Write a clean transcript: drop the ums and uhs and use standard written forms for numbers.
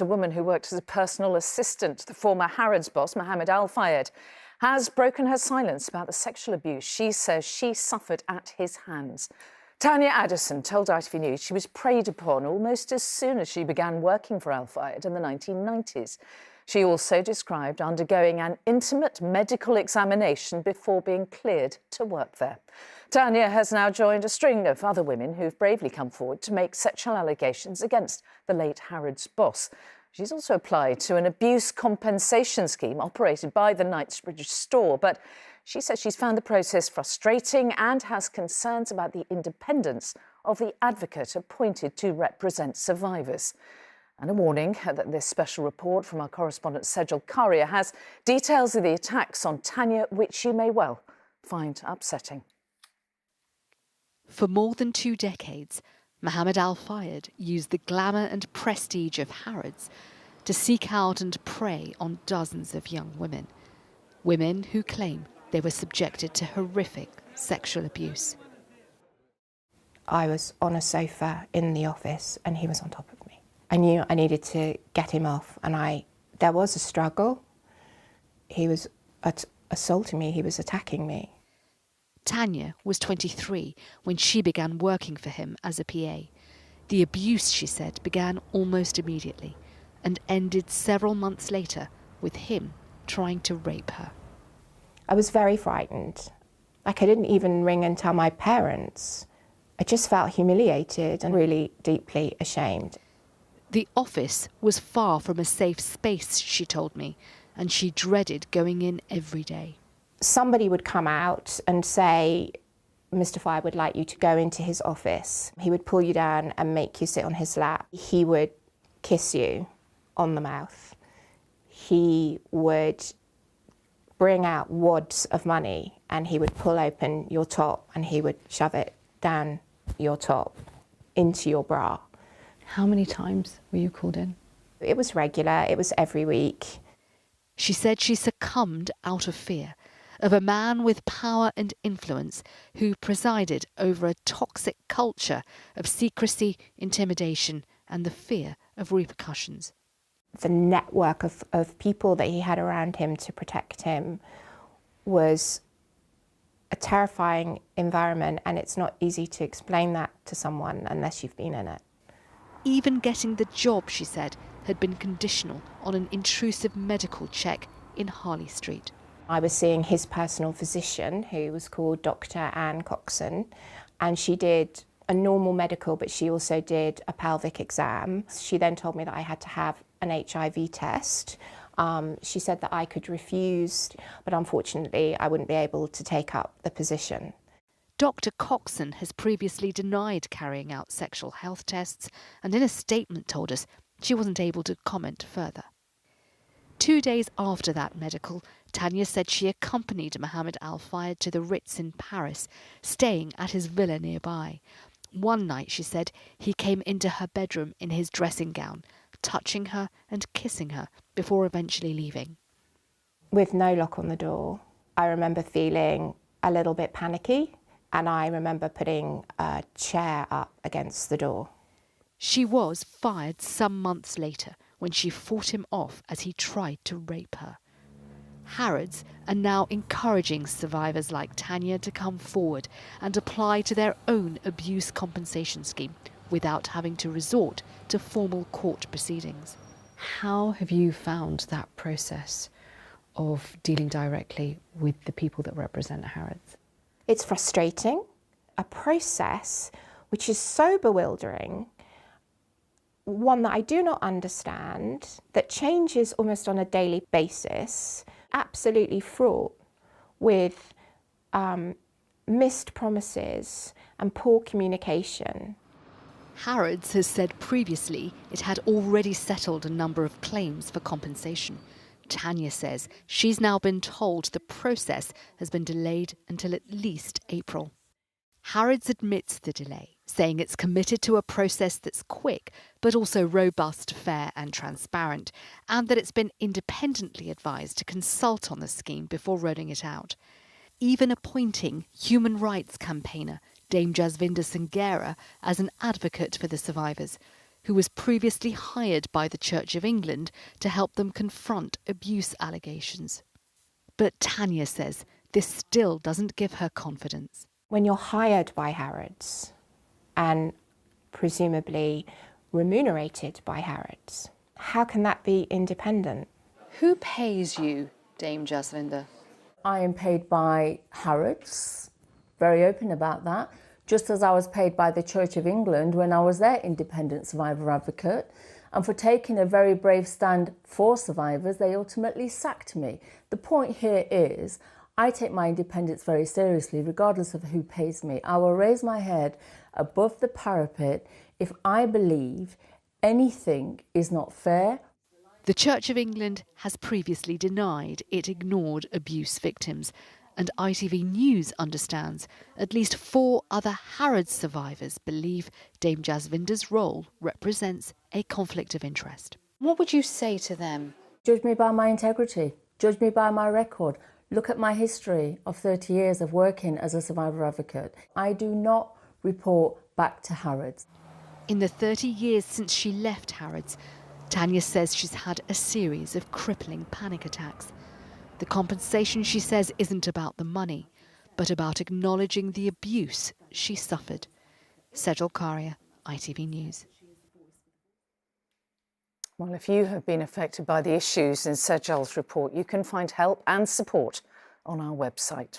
A woman who worked as a personal assistant to the former Harrods boss, Mohammed Al-Fayed, has broken her silence about the sexual abuse she says she suffered at his hands. Tanya Addison told ITV News she was preyed upon almost as soon as she began working for Al-Fayed in the 1990s. She also described undergoing an intimate medical examination before being cleared to work there. Tanya has now joined a string of other women who've bravely come forward to make sexual allegations against the late Harrods boss. She's also applied to an abuse compensation scheme operated by the Knightsbridge store, but she says she's found the process frustrating and has concerns about the independence of the advocate appointed to represent survivors. And a warning that this special report from our correspondent Sejal Karia has details of the attacks on Tanya, which you may well find upsetting. For more than 2 decades, Mohammed Al-Fayed used the glamour and prestige of Harrods to seek out and prey on dozens of young women. Women who claim they were subjected to horrific sexual abuse. I was on a sofa in the office and he was on top of me. I knew I needed to get him off, and there was a struggle. He was assaulting me, he was attacking me. Tanya was 23 when she began working for him as a PA. The abuse, she said, began almost immediately and ended several months later with him trying to rape her. I was very frightened. I didn't even ring and tell my parents. I just felt humiliated and really deeply ashamed. The office was far from a safe space, she told me, and she dreaded going in every day. Somebody would come out and say, Mr. Fayed would like you to go into his office. He would pull you down and make you sit on his lap. He would kiss you on the mouth. He would bring out wads of money and he would pull open your top and he would shove it down your top into your bra. How many times were you called in? It was regular, it was every week. She said she succumbed out of fear of a man with power and influence who presided over a toxic culture of secrecy, intimidation and the fear of repercussions. The network of people that he had around him to protect him was a terrifying environment, and it's not easy to explain that to someone unless you've been in it. Even getting the job, she said, had been conditional on an intrusive medical check in Harley Street. I was seeing his personal physician, who was called Dr. Anne Coxon, and she did a normal medical, but she also did a pelvic exam. She then told me that I had to have an HIV test. She said that I could refuse, but unfortunately I wouldn't be able to take up the position. Dr. Coxon has previously denied carrying out sexual health tests and in a statement told us she wasn't able to comment further. 2 days after that medical, Tanya said she accompanied Mohammed Al-Fayed to the Ritz in Paris, staying at his villa nearby. One night, she said, he came into her bedroom in his dressing gown, touching her and kissing her before eventually leaving. With no lock on the door, I remember feeling a little bit panicky. And I remember putting a chair up against the door. She was fired some months later when she fought him off as he tried to rape her. Harrods are now encouraging survivors like Tanya to come forward and apply to their own abuse compensation scheme without having to resort to formal court proceedings. How have you found that process of dealing directly with the people that represent Harrods? It's frustrating, a process which is so bewildering, one that I do not understand, that changes almost on a daily basis, absolutely fraught with missed promises and poor communication. Harrods has said previously it had already settled a number of claims for compensation. Tanya says she's now been told the process has been delayed until at least April. Harrods admits the delay, saying it's committed to a process that's quick but also robust, fair and transparent, and that it's been independently advised to consult on the scheme before rolling it out. Even appointing human rights campaigner Dame Jasvinder Sangera as an advocate for the survivors, who was previously hired by the Church of England to help them confront abuse allegations. But Tanya says this still doesn't give her confidence. When you're hired by Harrods and presumably remunerated by Harrods, how can that be independent? Who pays you, Dame Jasvinder? I am paid by Harrods, very open about that, just as I was paid by the Church of England when I was their independent survivor advocate. And for taking a very brave stand for survivors, they ultimately sacked me. The point here is, I take my independence very seriously, regardless of who pays me. I will raise my head above the parapet if I believe anything is not fair. The Church of England has previously denied it ignored abuse victims, and ITV News understands at least 4 other Harrods survivors believe Dame Jasvinder's role represents a conflict of interest. What would you say to them? Judge me by my integrity, judge me by my record. Look at my history of 30 years of working as a survivor advocate. I do not report back to Harrods. In the 30 years since she left Harrods, Tanya says she's had a series of crippling panic attacks. The compensation, she says, isn't about the money, but about acknowledging the abuse she suffered. Sejal Karia, ITV News. Well, if you have been affected by the issues in Sejal's report, you can find help and support on our website.